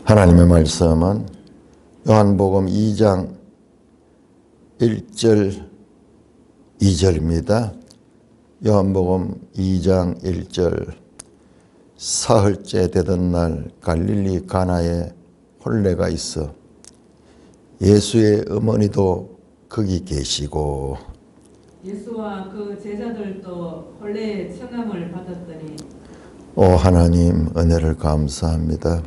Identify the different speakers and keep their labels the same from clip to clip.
Speaker 1: 하나님의 말씀은 요한복음 2장 1절 2절입니다. 요한복음 2장 1절 사흘째 되던 날 갈릴리 가나에 혼례가 있어 예수의 어머니도 거기 계시고
Speaker 2: 예수와 그 제자들도 혼례의 청함을 받았더니
Speaker 1: 오 하나님 은혜를 감사합니다.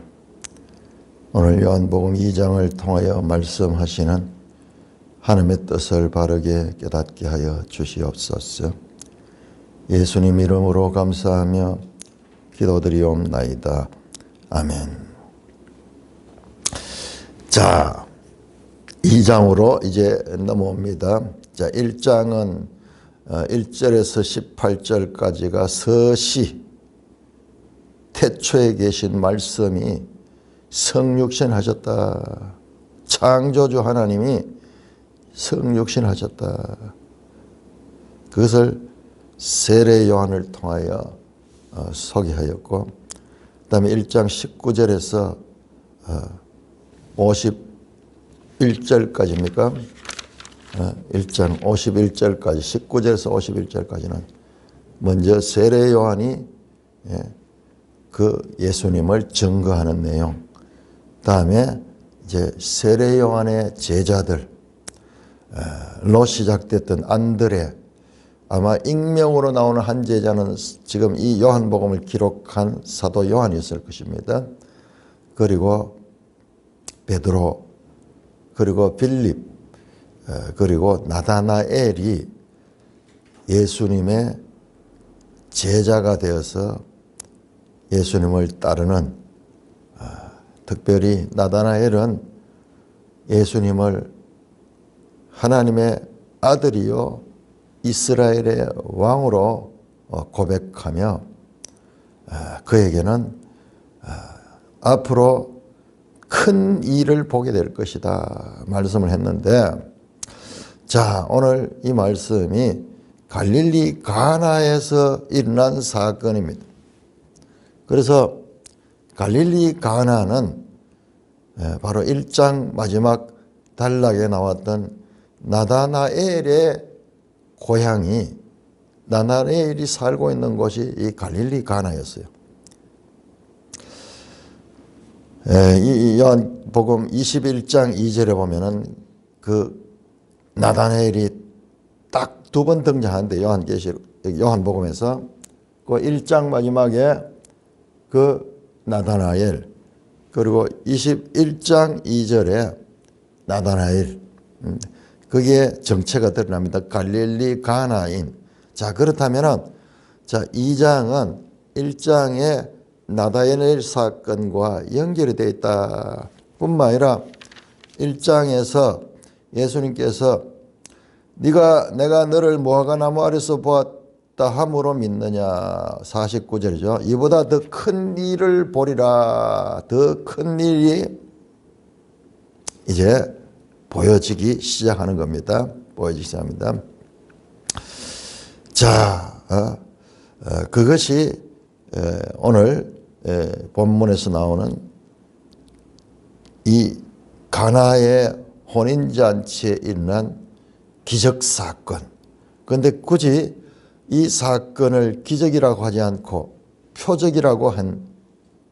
Speaker 1: 오늘 요한복음 2장을 통하여 말씀하시는 하나님의 뜻을 바르게 깨닫게 하여 주시옵소서. 예수님 이름으로 감사하며 기도드리옵나이다. 아멘. 자, 2장으로 이제 넘어옵니다. 자, 1장은 1절에서 18절까지가 서시, 태초에 계신 말씀이 성육신 하셨다. 창조주 하나님이 성육신 하셨다. 그것을 세례 요한을 통하여 소개하였고, 그 다음에 1장 19절에서 51절까지입니까? 1장 51절까지, 19절에서 51절까지는 먼저 세례 요한이 그 예수님을 증거하는 내용, 다음에 이제 세례 요한의 제자들로 시작됐던 안드레, 아마 익명으로 나오는 한 제자는 지금 이 요한복음을 기록한 사도 요한이었을 것입니다. 그리고 베드로, 그리고 빌립, 그리고 나다나엘이 예수님의 제자가 되어서 예수님을 따르는, 특별히 나다나엘은 예수님을 하나님의 아들이요 이스라엘의 왕으로 고백하며 그에게는 앞으로 큰 일을 보게 될 것이다 말씀을 했는데, 자, 오늘 이 말씀이 갈릴리 가나에서 일어난 사건입니다. 그래서 갈릴리 가나는 바로 1장 마지막 단락에 나왔던 나다나엘의 고향이, 나다나엘이 살고 있는 곳이 이 갈릴리 가나였어요. 이 요한복음 21장 2절에 보면은 그 나다나엘이 딱 두 번 등장하는데, 요한복음에서 그 1장 마지막에 그 나다나엘, 그리고 21장 2절에 나다나엘, 거기에 정체가 드러납니다. 갈릴리 가나인. 자, 그렇다면은, 자, 2장은 1장의 나다나엘 사건과 연결이 되어 있다 뿐만 아니라 1장에서 예수님께서 내가 너를 무화과나무 아래서 보았다 함으로 믿느냐, 49절이죠. 이보다 더 큰 일을 보리라. 더 큰 일이 이제 보여지기 시작하는 겁니다. 보여지기 시작합니다. 자, 그것이 오늘 본문에서 나오는 이 가나의 혼인잔치에 일어난 기적사건. 그런데 굳이 이 사건을 기적이라고 하지 않고 표적이라고 한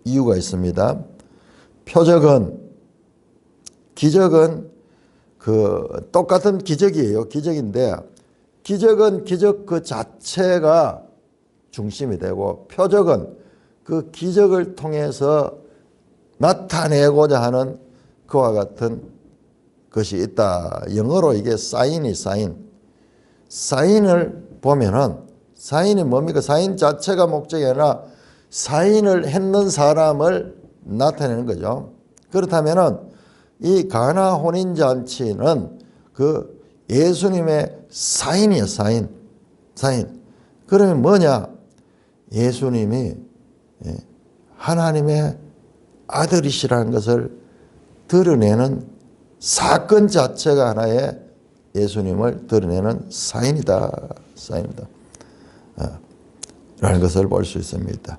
Speaker 1: 이유가 있습니다. 기적은 그 똑같은 기적이에요. 기적인데 기적은 기적 그 자체가 중심이 되고, 표적은 그 기적을 통해서 나타내고자 하는 그와 같은 것이 있다. 영어로 이게 사인을 보면은, 사인이 뭡니까? 사인 자체가 목적이 아니라 사인을 했는 사람을 나타내는 거죠. 그렇다면은 이 가나 혼인잔치는 그 예수님의 사인이에요. 사인. 그러면 뭐냐? 예수님이 하나님의 아들이시라는 것을 드러내는 사건 자체가 하나의 예수님을 드러내는 사인이다. 라는 것을 볼 수 있습니다.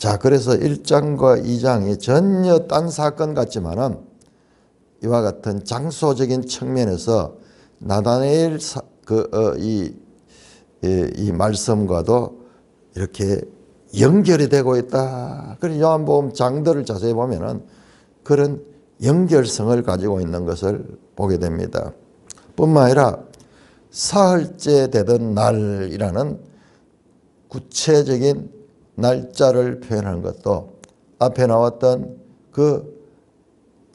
Speaker 1: 자, 그래서 1장과 2장이 전혀 딴 사건 같지만은 이와 같은 장소적인 측면에서 나다나엘 이 말씀과도 이렇게 연결이 되고 있다. 그래서 요한복음 장들을 자세히 보면은 그런 연결성을 가지고 있는 것을 보게 됩니다. 뿐만 아니라 사흘째 되던 날이라는 구체적인 날짜를 표현하는 것도 앞에 나왔던 그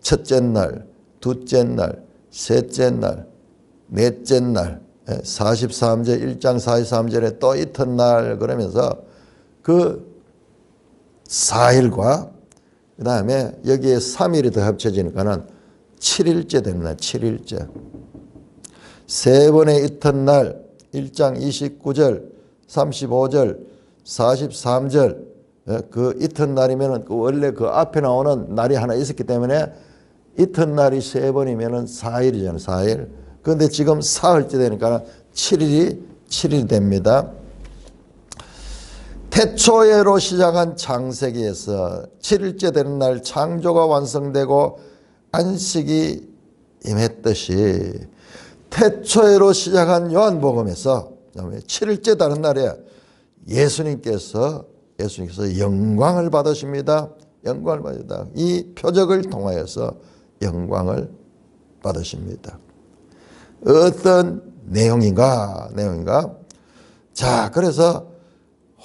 Speaker 1: 첫째 날, 둘째 날, 셋째 날, 넷째 날, 43절 1장 43절에 또 이튿날 그러면서 그 4일과 그 다음에 여기에 3일이 더 합쳐지니까는 7일째 되는 날, 7일째. 세 번의 이튿날 1장 29절, 35절, 43절 그 이튿날이면은 원래 그 앞에 나오는 날이 하나 있었기 때문에 이튿날이 세 번이면은 4일이잖아요. 4일. 그런데 지금 사흘째 되니까 7일이 됩니다. 태초에로 시작한 창세기에서 7일째 되는 날 창조가 완성되고 안식이 임했듯이 태초에로 시작한 요한복음에서 7일째 다른 날에 예수님께서 영광을 받으십니다. 영광을 받으다. 이 표적을 통하여서 영광을 받으십니다. 어떤 내용인가? 자, 그래서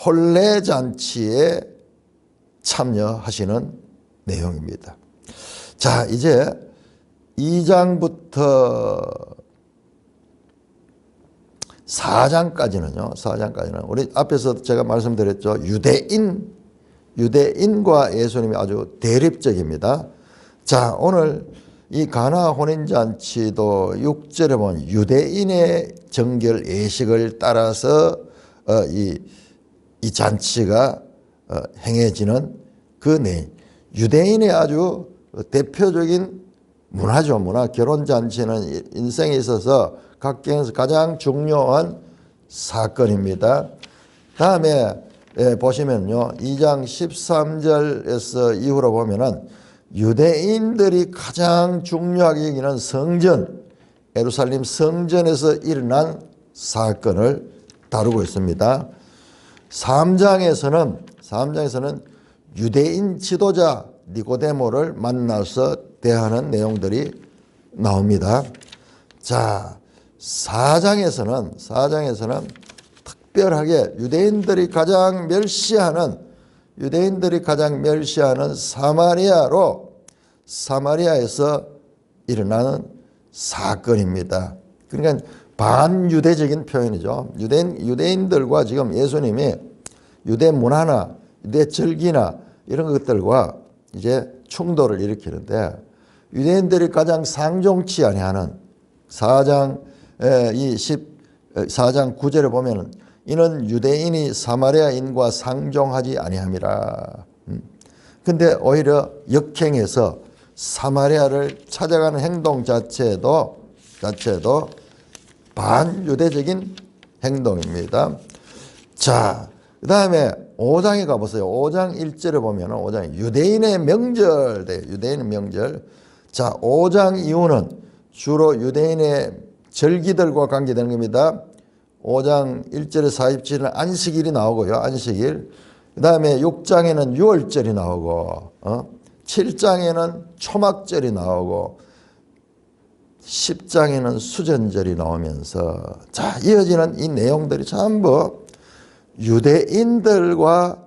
Speaker 1: 혼례잔치에 참여하시는 내용입니다. 자, 이제 2장부터 4장까지는 우리 앞에서 제가 말씀드렸죠. 유대인과 예수님이 아주 대립적입니다. 자, 오늘 이 가나 혼인잔치도 6절에 보면 유대인의 정결 예식을 따라서 이 잔치가 행해지는 그 유대인의 아주 대표적인 문화죠. 결혼잔치는 인생에 있어서 각경에서 가장 중요한 사건입니다. 다음에 보시면요. 2장 13절에서 이후로 보면은 유대인들이 가장 중요하게 여기는 성전, 예루살렘 성전에서 일어난 사건을 다루고 있습니다. 3장에서는 유대인 지도자 니고데모를 만나서 대하는 내용들이 나옵니다. 자, 4장에서는 특별하게 유대인들이 가장 멸시하는 사마리아에서 일어나는 사건입니다. 그러니까 반유대적인 표현이죠. 유대인들과 지금 예수님이 유대 문화나 유대 절기나 이런 것들과 이제 충돌을 일으키는데 유대인들이 가장 상종치 아니하는 4장 9절에 보면은 이는 유대인이 사마리아인과 상종하지 아니함이라. 근데 오히려 역행해서 사마리아를 찾아가는 행동 자체도 반유대적인 행동입니다. 자, 그 다음에 5장에 가보세요. 5장 1절에 보면은 5장 유대인의 명절. 자, 5장 이후는 주로 유대인의 절기들과 관계되는 겁니다. 5장 1절에 47일은 안식일이 나오고요. 안식일. 그 다음에 6장에는 유월절이 나오고 7장에는 초막절이 나오고 10장에는 수전절이 나오면서 자, 이어지는 이 내용들이 전부 유대인들과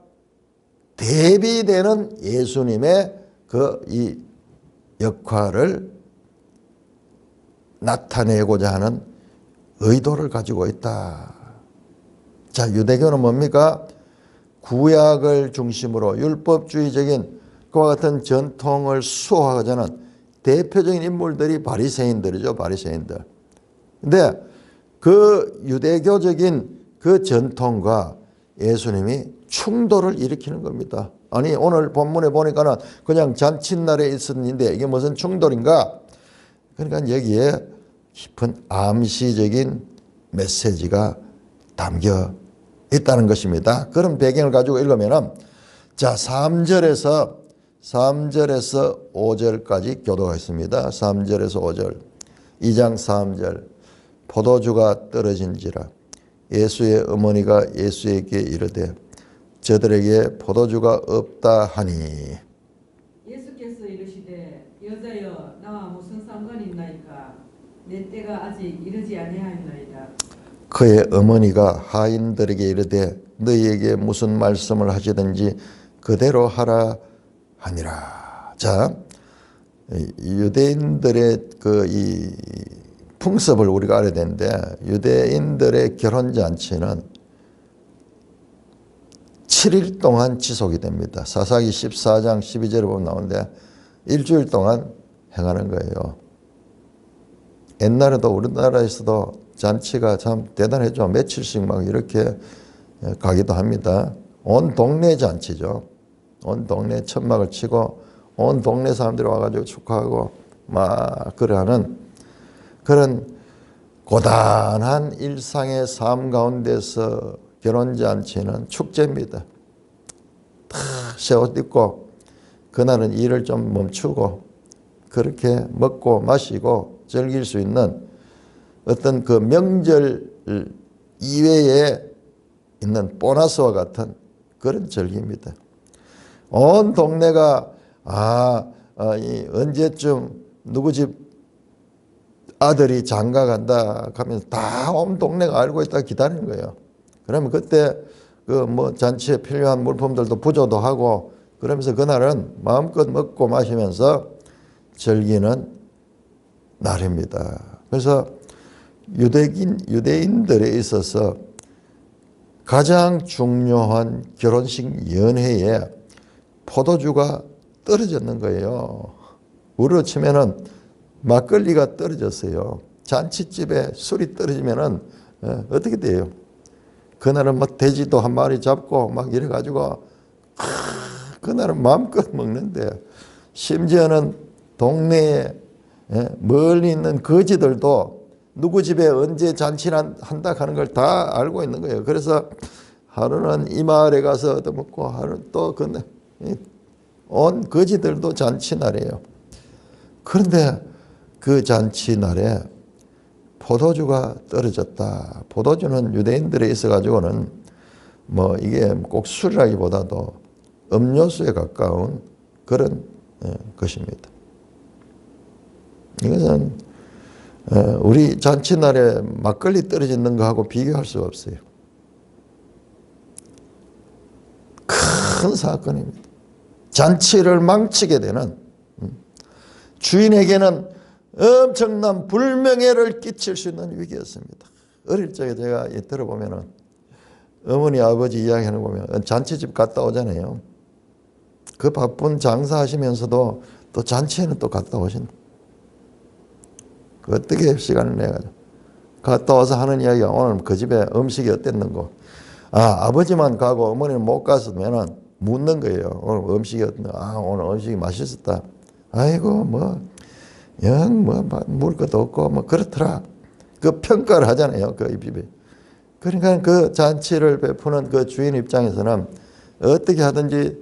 Speaker 1: 대비되는 예수님의 이 역할을 나타내고자 하는 의도를 가지고 있다. 자, 유대교는 뭡니까? 구약을 중심으로 율법주의적인 그와 같은 전통을 수호하고자 하는 대표적인 인물들이 바리새인들이죠. 바리새인들. 근데 그 유대교적인 그 전통과 예수님이 충돌을 일으키는 겁니다. 아니, 오늘 본문에 보니까는 그냥 잔칫날에 있었는데 이게 무슨 충돌인가? 그러니까 여기에 깊은 암시적인 메시지가 담겨 있다는 것입니다. 그런 배경을 가지고 읽으면은 자, 3절에서 5절까지 교도가 있습니다. 3절에서 5절. 2장 3절. 포도주가 떨어진지라 예수의 어머니가 예수에게 이르되 저들에게 포도주가 없다 하니
Speaker 2: 예수께서 이르시되 여자여 나와 무슨 상관이 있나이까 내 때가 아직 이르지 아니하였나이다.
Speaker 1: 그의 어머니가 하인들에게 이르되 너희에게 무슨 말씀을 하시든지 그대로 하라 하니라. 자, 유대인들의 이 풍습을 우리가 알아야 되는데 유대인들의 결혼잔치는 7일 동안 지속이 됩니다. 사사기 14장 12절에 보면 나오는데 일주일 동안 행하는 거예요. 옛날에도 우리나라에서도 잔치가 참 대단했죠. 며칠씩 막 이렇게 가기도 합니다. 온 동네 잔치죠. 온 동네 천막을 치고 온 동네 사람들이 와가지고 축하하고 막 그러하는 그런 고단한 일상의 삶 가운데서 결혼잔치는 축제입니다. 다 새 옷 입고 그날은 일을 좀 멈추고 그렇게 먹고 마시고 즐길 수 있는 어떤 그 명절 이외에 있는 보너스와 같은 그런 절기입니다. 온 동네가 언제쯤 누구 집 아들이 장가 간다 하면서 다 온 동네가 알고 있다 기다리는 거예요. 그러면 그때 그 잔치에 필요한 물품들도 부조도 하고 그러면서 그날은 마음껏 먹고 마시면서 즐기는 날입니다. 그래서 유대인들에 있어서 가장 중요한 결혼식 연회에 포도주가 떨어졌는 거예요. 우리로 치면은 막걸리가 떨어졌어요. 잔치집에 술이 떨어지면은 어떻게 돼요? 그날은 돼지도 한 마리 잡고 막 이래가지고 그날은 마음껏 먹는데 심지어는 동네에 멀리 있는 거지들도 누구 집에 언제 잔치를 한다 하는 걸 다 알고 있는 거예요. 그래서 하루는 이 마을에 가서 얻어먹고 하루는 또 온 거지들도 잔치날이에요. 그런데 그 잔치날에 포도주가 떨어졌다. 포도주는 유대인들에 있어가지고는 이게 꼭 술이라기보다도 음료수에 가까운 그런 것입니다. 이것은 우리 잔치날에 막걸리 떨어지는 거하고 비교할 수가 없어요. 큰 사건입니다. 잔치를 망치게 되는 주인에게는 엄청난 불명예를 끼칠 수 있는 위기였습니다. 어릴 적에 제가 들어보면은 어머니 아버지 이야기하는 거 보면 잔치집 갔다 오잖아요. 그 바쁜 장사하시면서도 또 잔치에는 또 갔다 오신다. 어떻게 시간을 내가지고 갔다 와서 하는 이야기가 오늘 그 집에 음식이 어땠는고. 아버지만 가고 어머니는 못 갔으면은 묻는 거예요. 오늘 음식이 어땠나. 오늘 음식이 맛있었다. 아이고 먹을 것도 없고 그렇더라. 그 평가를 하잖아요. 그 집에. 그러니까 그 잔치를 베푸는 그 주인 입장에서는 어떻게 하든지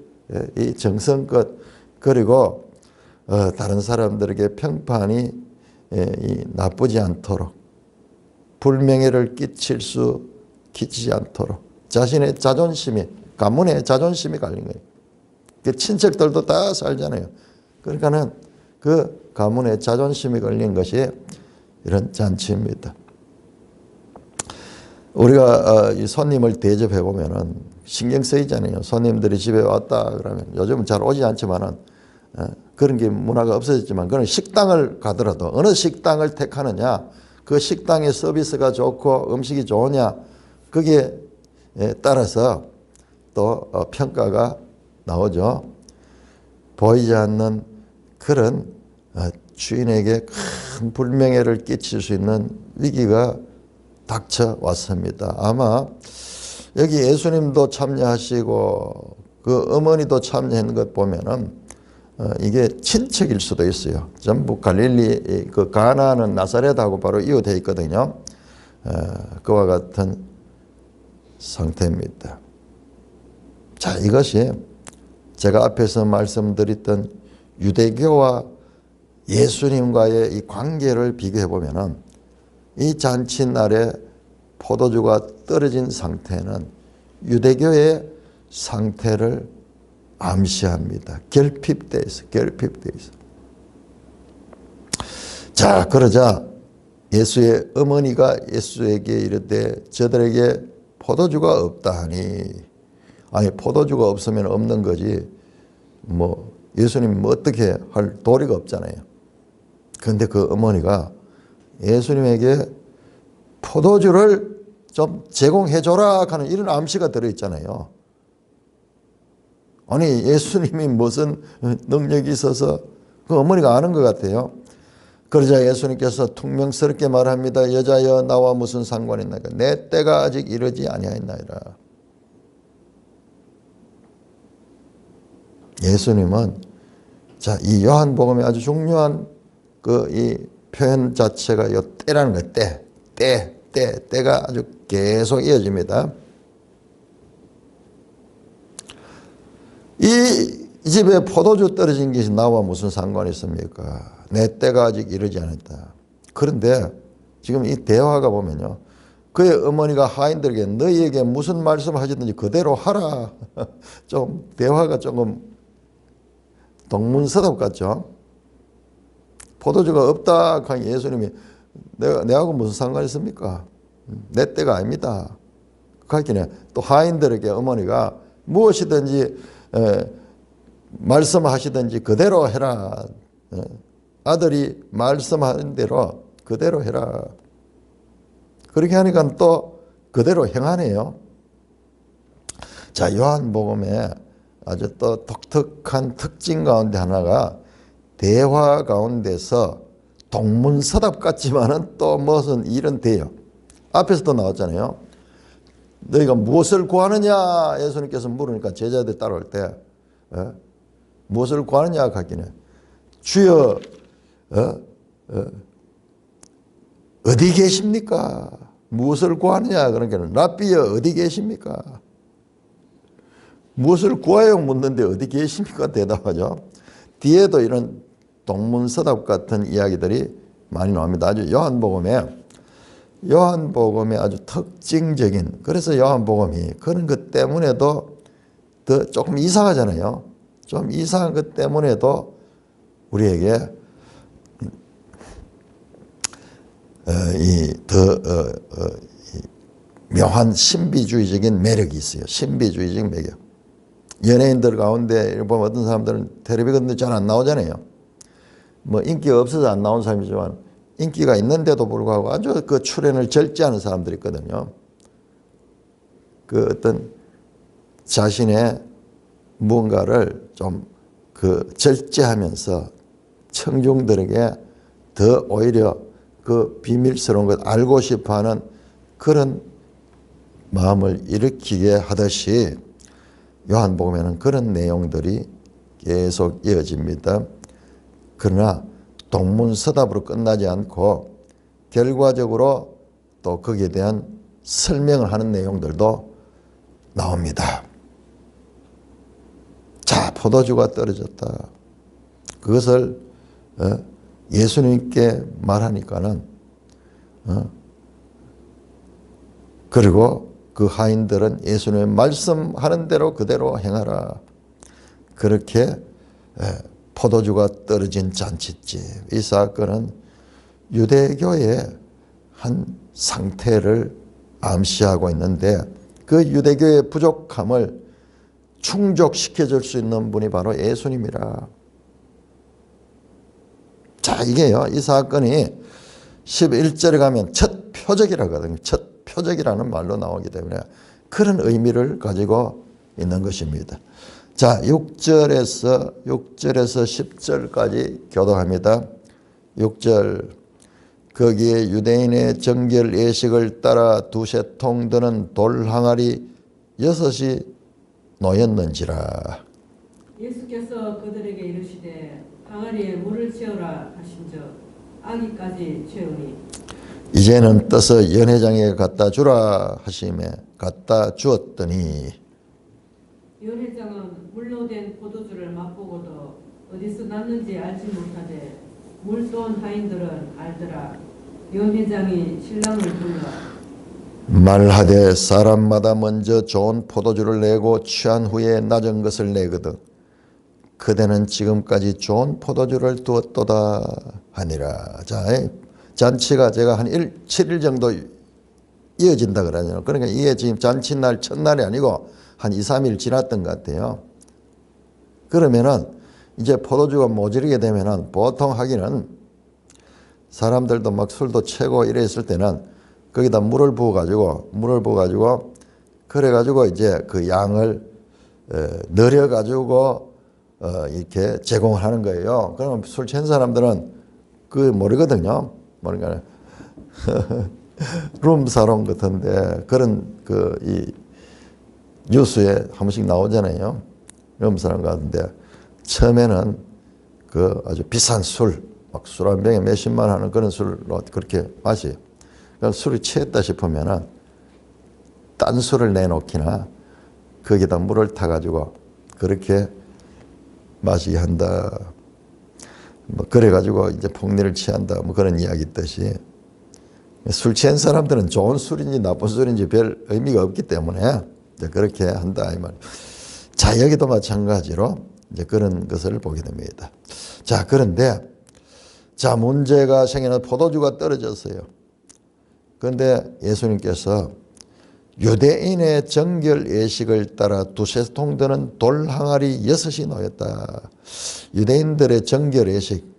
Speaker 1: 이 정성껏 그리고 다른 사람들에게 평판이 나쁘지 않도록 불명예를 끼치지 않도록 자신의 자존심이 가문의 자존심이 갈린 거예요. 그 친척들도 다 살잖아요. 그러니까는 그 가문의 자존심이 걸린 것이 이런 잔치입니다. 우리가 이 손님을 대접해 보면은 신경 쓰이잖아요. 손님들이 집에 왔다 그러면 요즘은 잘 오지 않지만은 그런 게 문화가 없어졌지만 그런 식당을 가더라도 어느 식당을 택하느냐 그 식당의 서비스가 좋고 음식이 좋으냐 거기에 따라서 또 평가가 나오죠. 보이지 않는 그런 주인에게 큰 불명예를 끼칠 수 있는 위기가 닥쳐왔습니다. 아마 여기 예수님도 참여하시고 그 어머니도 참여하는 것 보면은 이게 친척일 수도 있어요. 전부 갈릴리 그 가나는 나사렛하고 바로 이어되어 있거든요. 그와 같은 상태입니다. 자, 이것이 제가 앞에서 말씀드렸던 유대교와 예수님과의 이 관계를 비교해 보면은 이 잔칫날에 포도주가 떨어진 상태는 유대교의 상태를 암시합니다. 결핍돼 있어. 자, 그러자 예수의 어머니가 예수에게 이르되 저들에게 포도주가 없다 하니, 아니 포도주가 없으면 없는 거지 뭐 예수님 뭐 어떻게 할 도리가 없잖아요. 그런데 그 어머니가 예수님에게 포도주를 좀 제공해줘라 하는 이런 암시가 들어있잖아요. 아니 예수님이 무슨 능력이 있어서 그 어머니가 아는 것 같아요. 그러자 예수님께서 퉁명스럽게 말합니다. 여자여 나와 무슨 상관이 있나이까 내 때가 아직 이르지 아니하였나이다. 예수님은 자, 이 요한복음의 아주 중요한 그 이 표현 자체가 이 때라는 거예요. 때가 아주 계속 이어집니다. 이 집에 포도주 떨어진 것이 나와 무슨 상관이 있습니까? 내 때가 아직 이르지 않았다. 그런데 지금 이 대화가 보면요. 그의 어머니가 하인들에게 너희에게 무슨 말씀 하시든지 그대로 하라. 좀 대화가 조금 동문서답 같죠. 포도주가 없다 하니 예수님이 내하고 무슨 상관이 있습니까? 내 때가 아닙니다. 그렇기는 또 하인들에게 어머니가 무엇이든지 말씀하시든지 그대로 해라. 아들이 말씀하는 대로 그대로 해라. 그렇게 하니까 또 그대로 행하네요. 자, 요한복음에 아주 또 독특한 특징 가운데 하나가 대화 가운데서 동문서답 같지만은 또 무슨 일은 돼요. 앞에서도 나왔잖아요. 너희가 무엇을 구하느냐 예수님께서 물으니까 제자들 따라올 때 무엇을 구하느냐 하기는 주여 어디 계십니까? 무엇을 구하느냐 그러니까 랍비여 어디 계십니까? 무엇을 구하여 묻는데 어디 계십니까? 대답하죠. 뒤에도 이런 동문서답 같은 이야기들이 많이 나옵니다. 아주 요한복음의 아주 특징적인, 그래서 요한복음이 그런 것 때문에도 더 조금 이상하잖아요. 좀 이상한 것 때문에도 우리에게 묘한 신비주의적인 매력이 있어요. 신비주의적 매력. 연예인들 가운데 보면 어떤 사람들은 텔레비 같은 데 잘 안 나오잖아요. 뭐 인기가 없어서 안 나온 사람이지만 인기가 있는데도 불구하고 아주 그 출연을 절제하는 사람들이 있거든요. 그 어떤 자신의 무언가를 좀 그 절제하면서 청중들에게 더 오히려 그 비밀스러운 것 알고 싶어 하는 그런 마음을 일으키게 하듯이 요한복음에는 그런 내용들이 계속 이어집니다. 그러나 동문서답으로 끝나지 않고 결과적으로 또 거기에 대한 설명을 하는 내용들도 나옵니다. 자, 포도주가 떨어졌다. 그것을 예수님께 말하니까는 그리고 그 하인들은 예수님의 말씀하는 대로 그대로 행하라. 그렇게 포도주가 떨어진 잔칫집. 이 사건은 유대교의 한 상태를 암시하고 있는데 그 유대교의 부족함을 충족시켜 줄 수 있는 분이 바로 예수님이라. 자, 이게요. 이 사건이 11절에 가면 첫 표적이라고 하거든요. 첫 표적이라는 말로 나오기 때문에 그런 의미를 가지고 있는 것입니다. 자, 6절에서 10절까지 교독합니다. 6절 거기에 유대인의 정결 예식을 따라 두세 통 드는 돌 항아리 6이 놓였는지라.
Speaker 2: 예수께서 그들에게 이르시되 항아리에 물을 채우라 하신즉 아기까지 채우니
Speaker 1: 이제는 떠서 연회장에 갖다 주라 하심에 갖다 주었더니
Speaker 2: 윤 회장은 물로 된 포도주를 맛보고도 어디서 났는지 알지 못하되 물돈 하인들은 알더라. 윤 회장이 신랑을 불러
Speaker 1: 말하되 사람마다 먼저 좋은 포도주를 내고 취한 후에 낮은 것을 내거든 그대는 지금까지 좋은 포도주를 두었도다 하니라. 자, 잔치가 제가 한 7일 정도 이어진다 그러잖아요. 그러니까 이게 지금 잔치날 첫날이 아니고 한 2, 3일 지났던 것 같아요. 그러면은 이제 포도주가 모자르게 되면은 보통 하기는 사람들도 막 술도 채고 이랬을 때는 거기다 물을 부어가지고 그래가지고 이제 그 양을 늘여가지고 이렇게 제공을 하는 거예요. 그러면 술 취한 사람들은 그 모르거든요. 모르니까 룸사롱 같은데 그런 이 뉴스에 한 번씩 나오잖아요. 룸사롱 같은데 처음에는 그 아주 비싼 술, 막 술 한 병에 몇십만 하는 그런 술로 그렇게 마셔요. 그러니까 술이 취했다 싶으면은 딴 술을 내놓기나 거기다 물을 타가지고 그렇게 마시게 한다. 뭐 그래가지고 이제 폭리를 취한다. 뭐 그런 이야기 있듯이 술 취한 사람들은 좋은 술인지 나쁜 술인지 별 의미가 없기 때문에 이제 그렇게 한다 이 말. 자, 여기도 마찬가지로 이제 그런 것을 보게 됩니다. 자, 그런데 자, 문제가 생기는 포도주가 떨어졌어요. 그런데 예수님께서 유대인의 정결 예식을 따라 두세 통 드는 돌 항아리 6이 놓였다. 유대인들의 정결 예식,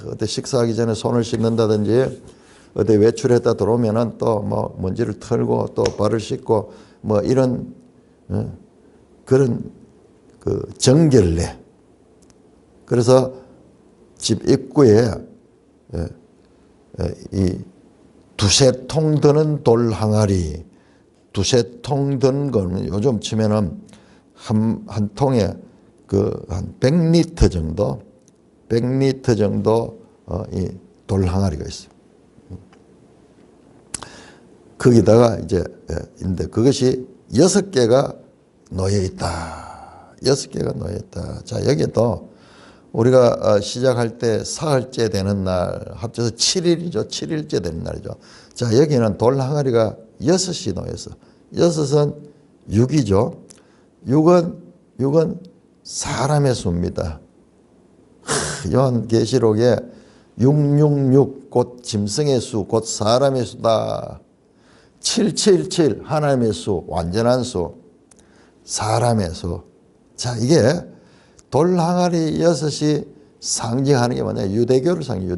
Speaker 1: 어디 식사하기 전에 손을 씻는다든지 어디 외출했다 들어오면은 또 뭐 먼지를 털고 또 발을 씻고 뭐 이런 그런 그 정결례. 그래서 집 입구에 이 두세 통 드는 돌 항아리, 두세 통 든 거는 요즘 치면은 한 통에 그 한 100리터 정도, 100리터 정도 이 돌 항아리가 있어요. 거기다가 이제 인데 그것이 6개가 놓여 있다. 6개가 놓여 있다. 자, 여기도 우리가 시작할 때 사흘째 되는 날 합쳐서 7일이죠. 7일째 되는 날이죠. 자, 여기는 돌 항아리가 6이 놓여서 6은 6이죠. 6은 사람의 수입니다. 요한계시록에 666 곧 짐승의 수 곧 사람의 수다. 777 하나님의 수 완전한 수 사람의 수. 자, 이게 돌 항아리 6이 상징하는 게 뭐냐? 유대교를 상징.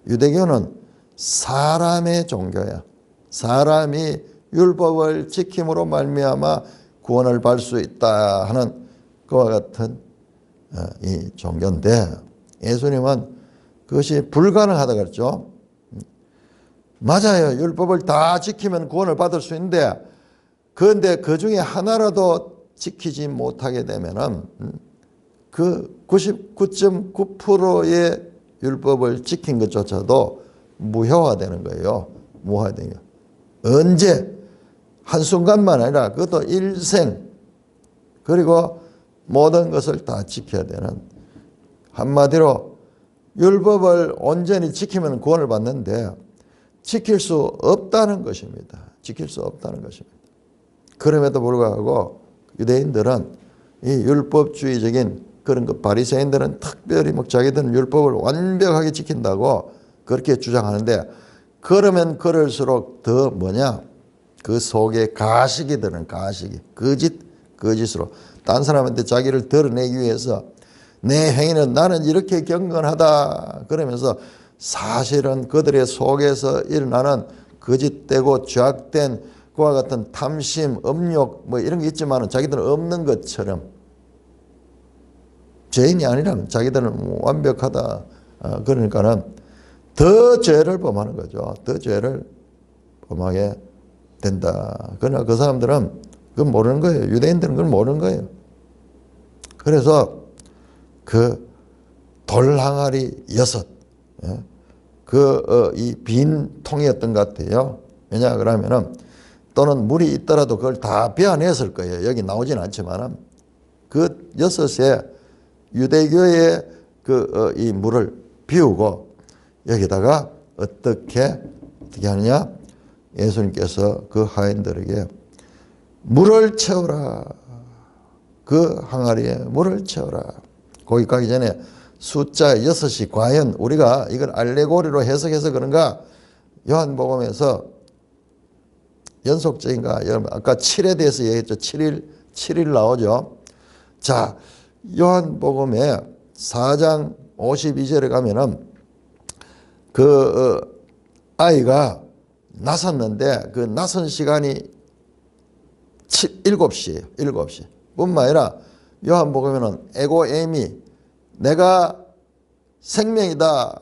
Speaker 1: 유대교는 사람의 종교야. 사람이 율법을 지킴으로 말미암아 구원을 받을 수 있다 하는 그와 같은 이 종교인데 예수님은 그것이 불가능하다 그랬죠. 맞아요. 율법을 다 지키면 구원을 받을 수 있는데 그런데 그 중에 하나라도 지키지 못하게 되면은 그 99.9%의 율법을 지킨 것조차도 무효화되는 거예요. 무효화되는 거예요. 언제? 한순간만 아니라 그것도 일생 그리고 모든 것을 다 지켜야 되는 한마디로 율법을 온전히 지키면 구원을 받는데 지킬 수 없다는 것입니다. 지킬 수 없다는 것입니다. 그럼에도 불구하고 유대인들은 이 율법주의적인 그런 그 바리새인들은 특별히 막 자기들은 율법을 완벽하게 지킨다고 그렇게 주장하는데 그러면 그럴수록 더 뭐냐? 그 속에 가식이 드는 가식이 거짓으로 딴 사람한테 자기를 드러내기 위해서 내 행위는 나는 이렇게 경건하다 그러면서 사실은 그들의 속에서 일어나는 거짓되고 죄악된 그와 같은 탐심, 음욕 뭐 이런 게 있지만 자기들은 없는 것처럼 죄인이 아니라면 자기들은 완벽하다. 그러니까는 더 죄를 범하는 거죠. 더 죄를 범하게 된다. 그러나 그 사람들은 그건 모르는 거예요. 유대인들은 그걸 모르는 거예요. 그래서 그 돌 항아리 6, 이 빈 통이었던 것 같아요. 왜냐 그러면은 또는 물이 있더라도 그걸 다 베어냈을 거예요. 여기 나오진 않지만은 그 여섯에 유대교의 이 물을 비우고 여기다가 어떻게 하느냐? 예수님께서 그 하인들에게 물을 채우라. 그 항아리에 물을 채우라. 거기 가기 전에 숫자 6이 과연 우리가 이걸 알레고리로 해석해서 그런가? 요한복음에서 연속적인가? 여러분 아까 7에 대해서 얘기했죠. 7일 나오죠. 자, 요한복음에 4장 52절에 가면은 그 아이가 나섰는데 그 나선 시간이 7시예요. 7시. 뿐만 아니라 요한복음에는 에고에미 내가 생명이다.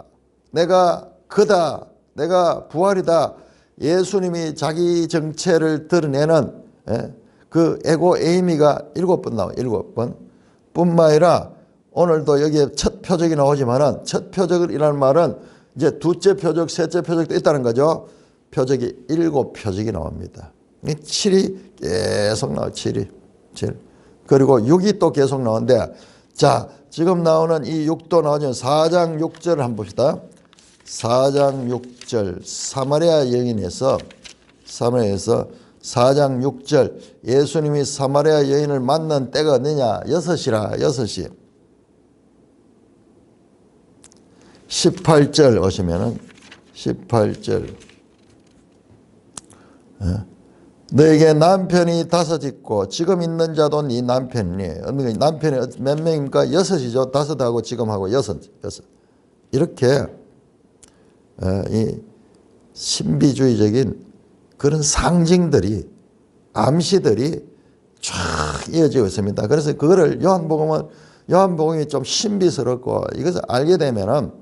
Speaker 1: 내가 그다. 내가 부활이다. 예수님이 자기 정체를 드러내는 그 에고에이미가 7번 나와요. 7번. 뿐만 아니라 오늘도 여기에 첫 표적이 나오지만은 첫 표적이라는 말은 이제 두째 표적, 셋째 표적도 있다는 거죠. 표적이 7표적이 나옵니다. 7이 계속 나와요. 7이. 7. 그리고 6이 또 계속 나오는데 자, 지금 나오는 이 6도 나오죠. 4장 6절을 한번 봅시다. 4장 6절 사마리아 여인에서 4장 6절 예수님이 사마리아 여인을 만난 때가 어느냐? 6시라. 6시. 18절 오시면은 18절 너에게 남편이 5 있고 지금 있는 자도 네 남편이니 남편이 몇 명입니까? 6이죠. 5하고 지금하고 6 이렇게 이 신비주의적인 그런 상징들이 암시들이 쫙 이어지고 있습니다. 그래서 그거를 요한복음이 좀 신비스럽고 이것을 알게 되면은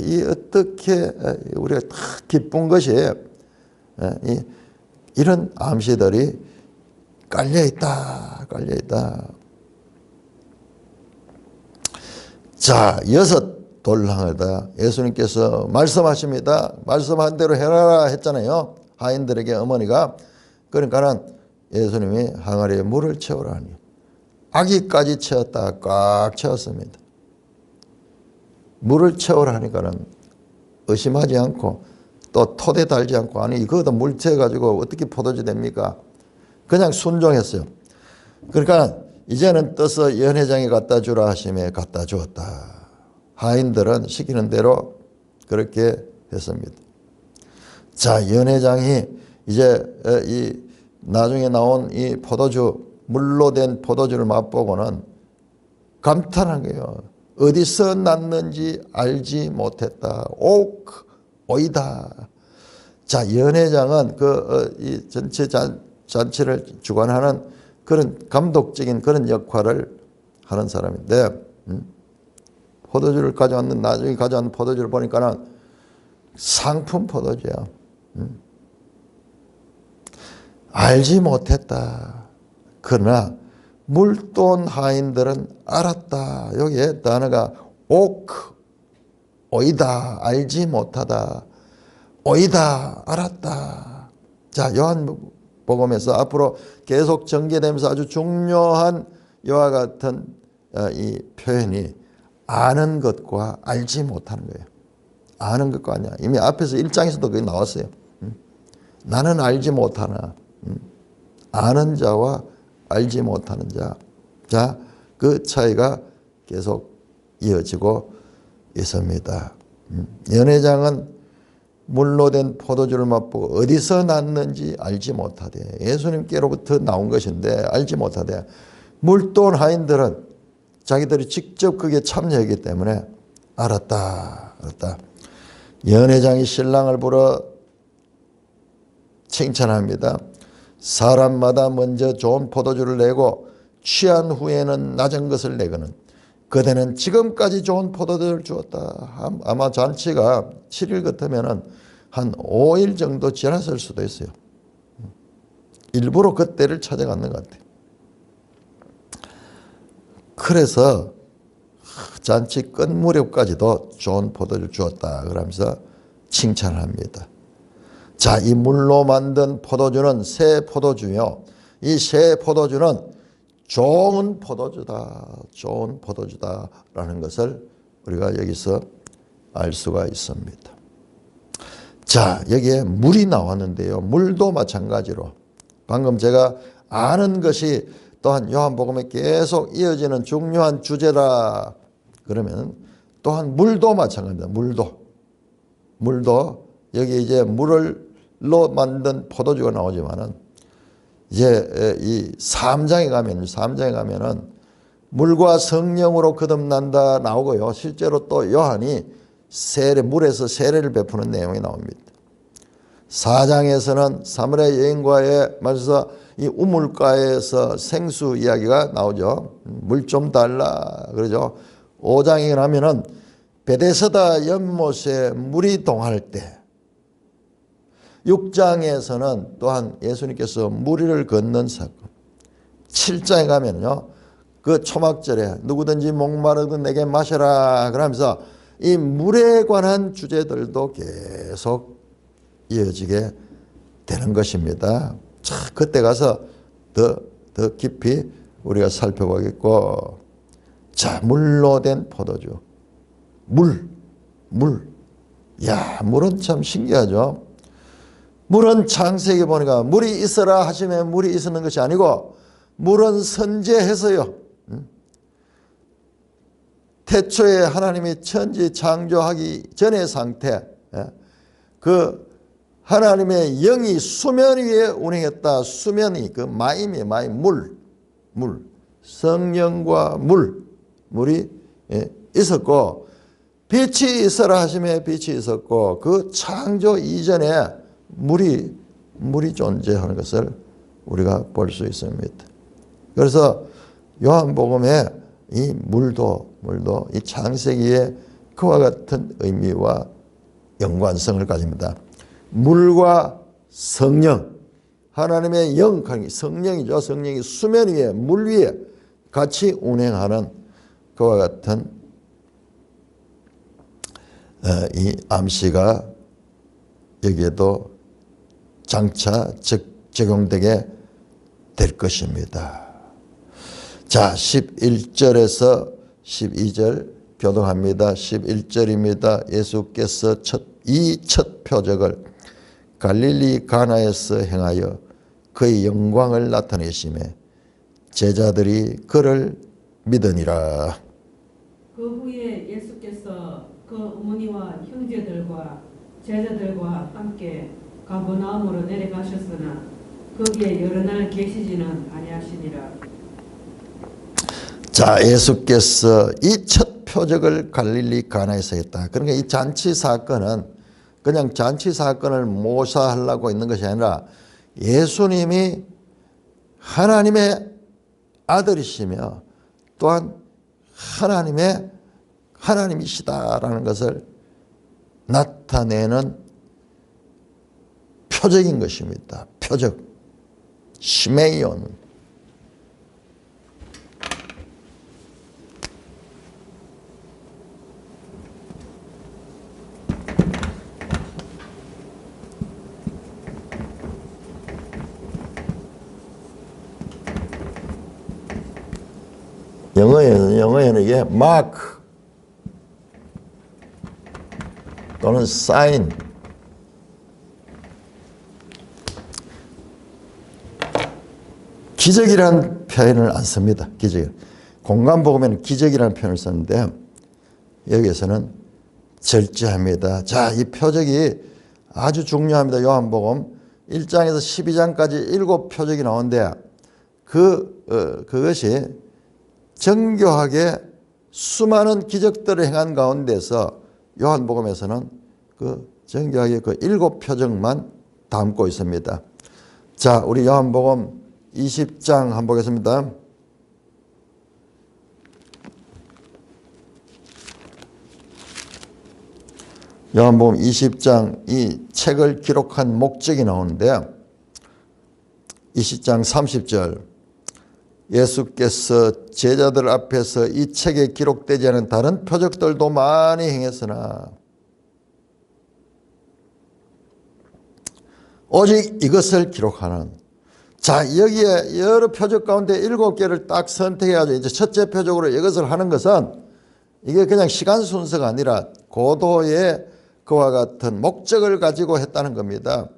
Speaker 1: 이 어떻게 우리가 기쁜 것이 이런 암시들이 깔려 있다. 자, 6 돌항을다 예수님께서 말씀하십니다. 말씀한 대로 해라 했잖아요. 하인들에게 어머니가. 그러니까는 예수님이 항아리에 물을 채우라니. 아기까지 채웠다. 꽉 채웠습니다. 물을 채우라 하니까는 의심하지 않고 또 토대 달지 않고 아니 그거다 물 채워가지고 어떻게 포도주 됩니까? 그냥 순종했어요. 그러니까 이제는 떠서 연회장에 갖다 주라 하심에 갖다 주었다. 하인들은 시키는 대로 그렇게 했습니다. 자, 연회장이 이제 이 나중에 나온 이 포도주 물로 된 포도주를 맛보고는 감탄한 거예요. 어디서 났는지 알지 못했다. 오이다. 자, 연회장은 이 전체 잔치를 주관하는 그런 감독적인 그런 역할을 하는 사람인데, 포도주를 나중에 가져왔는 포도주를 보니까는 상품 포도주야. 알지 못했다. 그러나 물돈 하인들은 알았다. 여기에 단어가 오이다. 알지 못하다. 오이다. 알았다. 자, 요한복음에서 앞으로 계속 전개되면서 아주 중요한 이와 같은 이 표현이 아는 것과 알지 못하는 거예요. 아는 것과 아니야. 이미 앞에서 1장에서도 그게 나왔어요. 나는 알지 못하나. 아는 자와 알지 못하는 자. 자, 그 차이가 계속 이어지고 있습니다. 연회장은 물로 된 포도주를 맛보고 어디서 났는지 알지 못하되 예수님께로부터 나온 것인데 알지 못하되 물돈 하인들은 자기들이 직접 그게 참여했기 때문에 알았다. 연회장이 신랑을 불러 칭찬합니다. 사람마다 먼저 좋은 포도주를 내고 취한 후에는 낮은 것을 내거는 그대는 지금까지 좋은 포도주를 주었다. 아마 잔치가 7일 같으면 한 5일 정도 지났을 수도 있어요. 일부러 그때를 찾아갔는 것 같아요. 그래서 잔치 끝 무렵까지도 좋은 포도주를 주었다. 그러면서 칭찬을 합니다. 자, 이 물로 만든 포도주는 새 포도주요. 이 새 포도주는 좋은 포도주다. 좋은 포도주다라는 것을 우리가 여기서 알 수가 있습니다. 자, 여기에 물이 나왔는데요. 물도 마찬가지로 방금 제가 아는 것이 또한 요한복음에 계속 이어지는 중요한 주제다. 그러면 또한 물도 마찬가지입니다. 물도 여기 이제 물로 만든 포도주가 나오지만은 이제 이 3장에 가면은 물과 성령으로 거듭난다 나오고요. 실제로 또 요한이 물에서 세례를 베푸는 내용이 나옵니다. 4장에서는 사마리아 여인과의 말해서 이 우물가에서 생수 이야기가 나오죠. 물 좀 달라 그러죠. 5장에 가면은 베데스다 연못에 물이 동할 때, 6장에서는 또한 예수님께서 무리를 걷는 사건, 7장에 가면요 그 초막절에 누구든지 목마르든 내게 마셔라 그러면서 이 물에 관한 주제들도 계속 이어지게 되는 것입니다. 자, 그때 가서 더 깊이 우리가 살펴보겠고, 자, 물로 된 포도주. 물. 야, 물은 참 신기하죠. 물은 창세기 보니까 물이 있어라 하시면 물이 있었는 것이 아니고 물은 선재해서요. 태초에 하나님이 천지 창조하기 전의 상태, 그 하나님의 영이 수면 위에 운행했다. 수면이 그 마임이에요. 마임, 물. 성령과 물이 있었고, 빛이 있어라 하시면 빛이 있었고, 그 창조 이전에 물이 존재하는 것을 우리가 볼 수 있습니다. 그래서 요한복음에 이 물도 이 창세기에 그와 같은 의미와 연관성을 가집니다. 물과 성령, 하나님의 영, 성령이죠. 성령이 수면 위에, 물 위에 같이 운행하는 그와 같은 이 암시가 여기에도 장차 적용되게 될 것입니다. 자, 11절에서 12절 교독합니다. 11절입니다. 예수께서 이 첫 표적을 갈릴리 가나에서 행하여 그의 영광을 나타내시매 제자들이 그를 믿으니라.
Speaker 2: 그 후에 예수께서 그 어머니와 형제들과 제자들과 함께 가버나움으로 내려가셨으나 거기에 여러 날 계시지는 아니하시니라.
Speaker 1: 자, 예수께서 이 첫 표적을 갈릴리 가나에서 했다. 그러니까 이 잔치 사건은 그냥 잔치 사건을 모사하려고 있는 것이 아니라 예수님이 하나님의 아들이시며 또한 하나님이시다라는 것을 나타내는 표적인 것입니다. 표적. 시메이온. 영어에는 이게 마크 또는 사인, 기적이라는 표현을 안 씁니다. 기적. 공간복음에는 기적이라는 표현을 썼는데 여기에서는 절제합니다. 자, 이 표적이 아주 중요합니다. 요한복음 1장에서 12장까지 7표적이 나오는데 그것이 정교하게 수많은 기적들을 행한 가운데서 요한복음에서는 그 정교하게 그 7표적만 담고 있습니다. 자, 우리 요한복음 20장 한번 보겠습니다. 요한복음 20장 이 책을 기록한 목적이 나오는데 20장 30절 예수께서 제자들 앞에서 이 책에 기록되지 않은 다른 표적들도 많이 행했으나 오직 이것을 기록하는 자, 여기에 여러 표적 가운데 7개를 딱 선택해가지고 이제 첫째 표적으로 이것을 하는 것은 이게 그냥 시간 순서가 아니라 고도의 그와 같은 목적을 가지고 했다는 겁니다.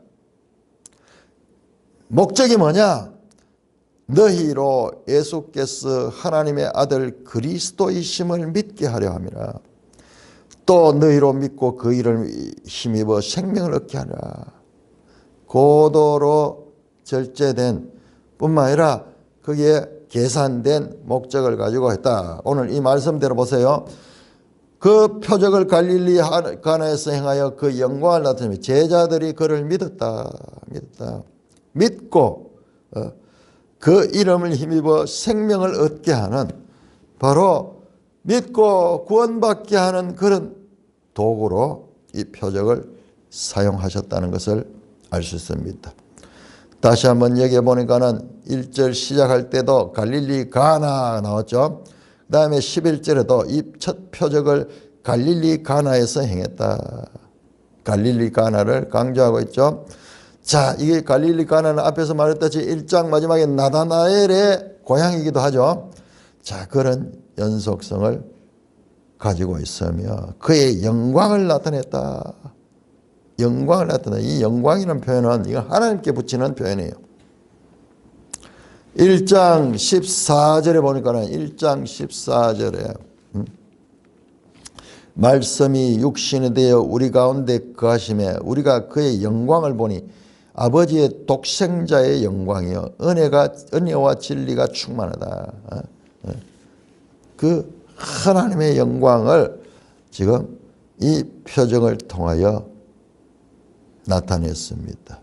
Speaker 1: 목적이 뭐냐? 너희로 예수께서 하나님의 아들 그리스도이심을 믿게 하려 함이라. 또 너희로 믿고 그 이름을 힘입어 생명을 얻게 하라. 고도로 절제된 뿐만 아니라 거기에 계산된 목적을 가지고 했다. 오늘 이 말씀대로 보세요. 그 표적을 갈릴리 가나에서 행하여 그 영광을 나타내며 제자들이 그를 믿었다. 믿고 그 이름을 힘입어 생명을 얻게 하는, 바로 믿고 구원받게 하는 그런 도구로 이 표적을 사용하셨다는 것을 알 수 있습니다. 다시 한번 여기에 보니까는 1절 시작할 때도 갈릴리 가나 나왔죠. 그 다음에 11절에도 이 첫 표적을 갈릴리 가나에서 행했다. 갈릴리 가나를 강조하고 있죠. 자, 이게 갈릴리 가나는 앞에서 말했듯이 1장 마지막에 나다나엘의 고향이기도 하죠. 자, 그런 연속성을 가지고 있으며 그의 영광을 나타냈다. 영광을 나타내. 이 영광이라는 표현은 이거 하나님께 붙이는 표현이에요. 1장 14절에 보니까는 1장 14절에 말씀이 육신이 되어 우리 가운데 거하심에 우리가 그의 영광을 보니 아버지의 독생자의 영광이요 은혜와 진리가 충만하다. 그 하나님의 영광을 지금 이 표적을 통하여 나타냈습니다.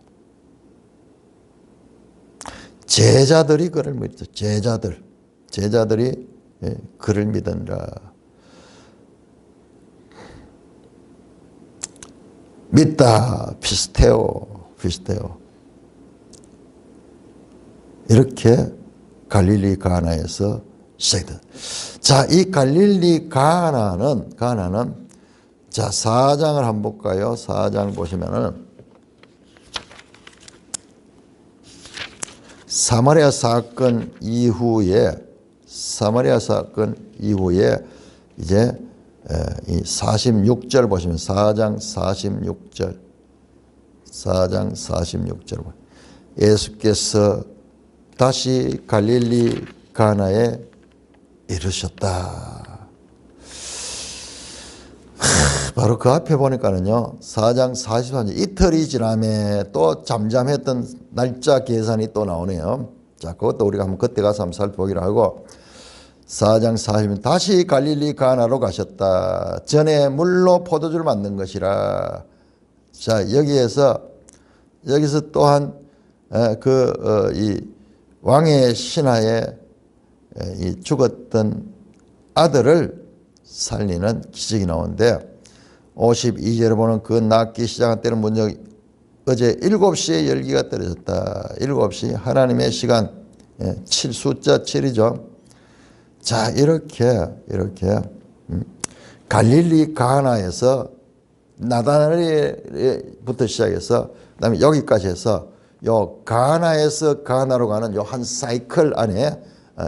Speaker 1: 제자들이 그를 믿죠. 제자들이 그를 믿으니라. 믿다. 피스테오. 이렇게 갈릴리 가나에서 시작됐다. 자, 이 갈릴리 가나는 자, 4장을 한번 볼까요? 4장 보시면은 사마리아 사건 이후에 이제 이 46절 보시면 4장 46절 예수께서 다시 갈릴리 가나에 이르셨다. 바로 그 앞에 보니까는요, 4장 43절 이틀이 지나매 또 잠잠했던 날짜 계산이 또 나오네요. 자, 그것도 우리가 한번 그때 가서 한번 살펴보기로 하고, 4장 40절 다시 갈릴리 가나로 가셨다. 전에 물로 포도주를 만든 것이라. 자, 여기서 또한 이 왕의 신하에 이 죽었던 아들을 살리는 기적이 나오는데 52절에 보면 그 낫기 시작한 때는 먼저 어제 7시에 열기가 떨어졌다. 7시 하나님의 시간 7 숫자 7이죠. 자, 이렇게 갈릴리 가나에서 나다나엘부터 시작해서 그다음에 여기까지 해서 요 가나에서 가나로 가는 요 한 사이클 안에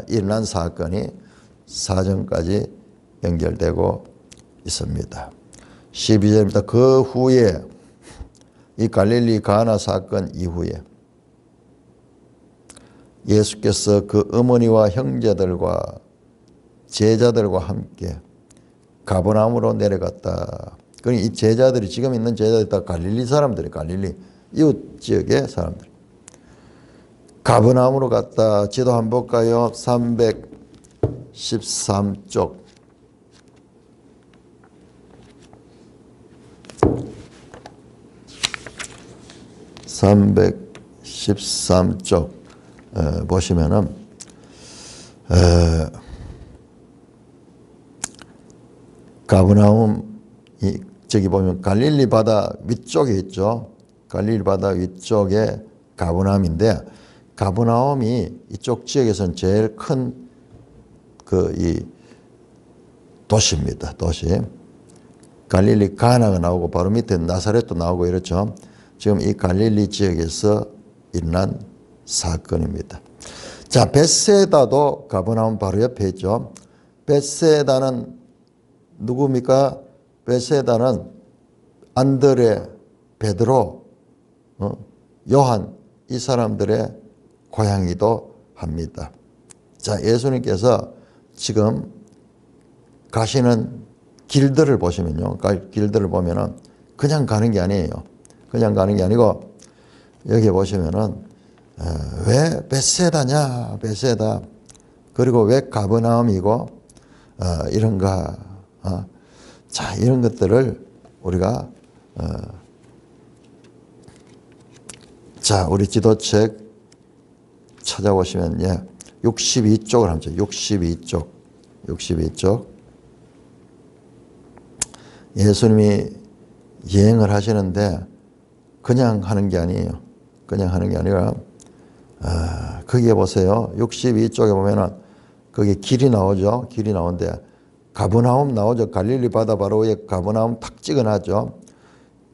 Speaker 1: 일어난 사건이 사정까지 연결되고 있습니다. 12절입니다. 그 후에 이 갈릴리 가나 사건 이후에 예수께서 그 어머니와 형제들과 제자들과 함께 가버나움으로 내려갔다. 그러니 이 제자들이 지금 있는 제자들이 다 갈릴리 사람들이 갈릴리 이웃 지역의 사람들. 가버나움으로 갔다. 지도 한번 볼까요? 313쪽. 313쪽 보시면은 가버나움 저기 보면 갈릴리 바다 위쪽에 있죠. 갈릴리 바다 위쪽에 가버나움인데 가버나움이 이쪽 지역에서는 제일 큰 이 도시입니다. 도시. 갈릴리 가나가 나오고 바로 밑에 나사렛도 나오고 이렇죠. 지금 이 갈릴리 지역에서 일어난 사건입니다. 자, 벳세다도 가버나움 바로 옆에 있죠. 벳세다는 누굽니까? 벳세다는 안드레, 베드로, 요한 이 사람들의 고향이기도 합니다. 자, 예수님께서 지금 가시는 길들을 보시면요. 길들을 보면은 그냥 가는 게 아니에요. 그냥 가는 게 아니고 여기 보시면은 왜 벳세다냐? 벳세다. 그리고 왜 가버나움이고 이런가? 자, 이런 것들을 우리가 자, 우리 지도책 찾아보시면 62쪽을 한번 62쪽. 예수님이 여행을 하시는데 그냥 하는 게 아니에요. 그냥 하는 게 아니라 거기에 보세요. 62쪽에 보면은 거기 길이 나오죠. 길이 나오는데 가버나움 나오죠. 갈릴리 바다 바로 위에 가버나움 탁 찍어놨죠.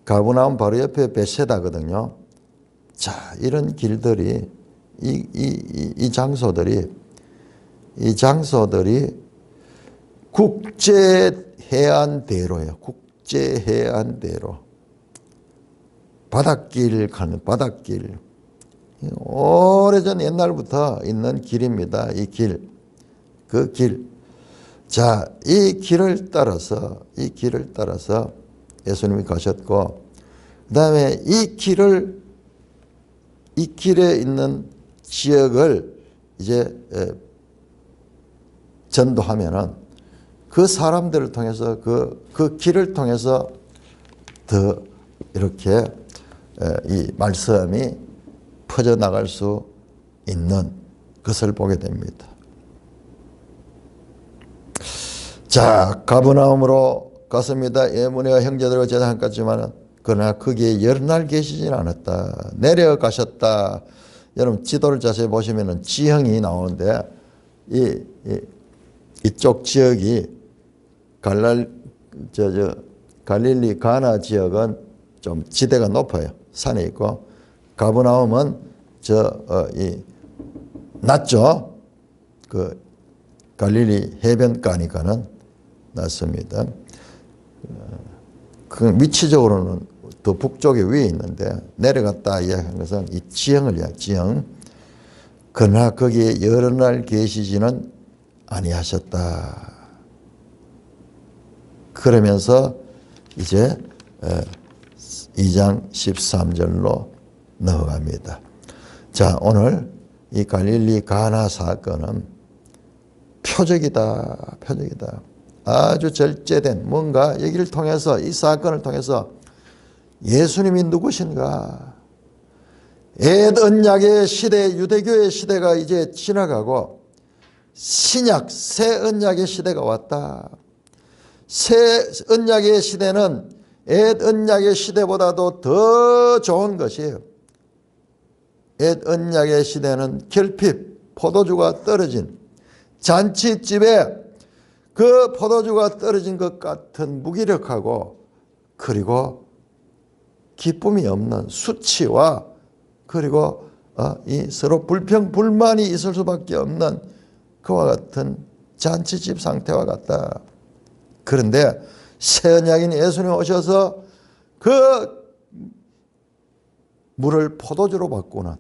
Speaker 1: 가버나움 바로 옆에 벳세다거든요. 자, 이런 길들이 이 장소들이 국제해안대로예요. 국제해안대로. 바닷길 가는 바닷길. 오래전 옛날부터 있는 길입니다. 이 길. 그 길. 자, 이 길을 따라서 예수님이 가셨고, 그 다음에 이 길에 있는 지역을 이제 전도하면은 그 사람들을 통해서 그 길을 통해서 더 이렇게 이 말씀이 퍼져나갈 수 있는 것을 보게 됩니다. 자, 가버나움으로 갔습니다. 예문이와 형제들과 제자 함께지만은 그러나 거기에 여러 날 계시진 않았다. 내려가셨다. 여러분 지도를 자세히 보시면은 지형이 나오는데 이쪽 지역이 갈릴리 가나 지역은 좀 지대가 높아요. 산에 있고 가버나움은 낮죠. 그 갈릴리 해변가니까는 낮습니다. 그 위치적으로는 더 북쪽에 위에 있는데 내려갔다 이야기한 것은 이 지형을 이야기, 지형. 그러나 거기에 여러 날 계시지는 아니하셨다. 그러면서 이제 2장 13절로 넘어갑니다. 자, 오늘 이 갈릴리 가나 사건은 표적이다. 아주 절제된 뭔가 여기를 통해서 이 사건을 통해서 예수님이 누구신가? 옛 언약의 시대, 유대교의 시대가 이제 지나가고 신약, 새 언약의 시대가 왔다. 새 언약의 시대는 옛 언약의 시대보다도 더 좋은 것이에요. 옛 언약의 시대는 결핍, 포도주가 떨어진 잔치집에 그 포도주가 떨어진 것 같은 무기력하고 그리고 기쁨이 없는 수치와 그리고 이 서로 불평 불만이 있을 수밖에 없는 그와 같은 잔치집 상태와 같다. 그런데 새 언약인 예수님 오셔서 그 물을 포도주로 바꾸는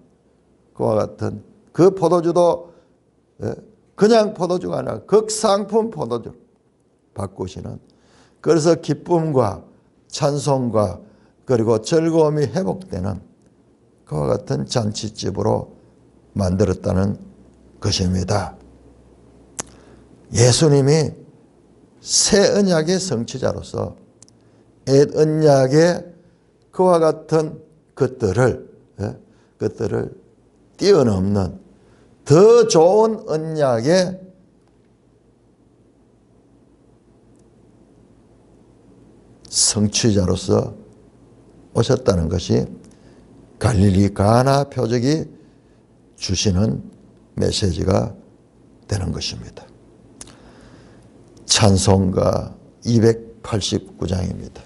Speaker 1: 그와 같은 그 포도주도 그냥 포도주가 아니라 극상품 포도주 바꾸시는, 그래서 기쁨과 찬송과 그리고 즐거움이 회복되는 그와 같은 잔치집으로 만들었다는 것입니다. 예수님이 새 언약의 성취자로서 옛 언약의 그와 같은 것들을 뛰어넘는 더 좋은 언약의 성취자로서 오셨다는 것이 갈릴리 가나 표적이 주시는 메시지가 되는 것입니다. 찬송가 289장입니다.